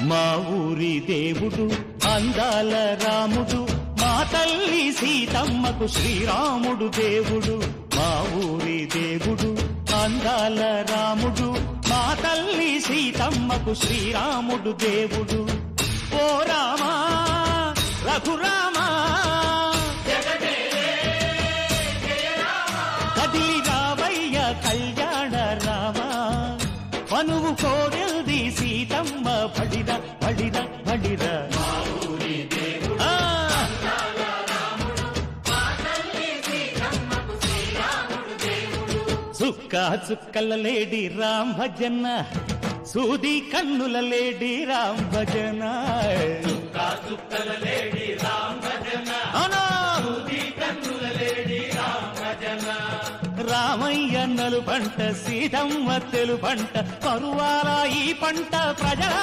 మా ఊరి దేవుడు అందాల రాముడు, మా తల్లి సీతమ్మకు శ్రీరాముడు దేవుడు. మా ఊరి దేవుడు అందాల రాముడు, మా తల్లి సీతమ్మకు శ్రీరాముడు దేవుడు. ఓ రామా రఘురామా కదిలి రావయ్య కళ్యాణ రామా, మనువు కోరెల్ది సీతమ్మ పడిద పడిద పడిద. చుక్క చుక్కల లేడి రామ్ భజన, సూది కన్నుల లేడి రామ్ భజన. రామయ్య నలు పంట, సీతమ్మ తెలు పంట, పరువాల ఈ పంట ప్రజల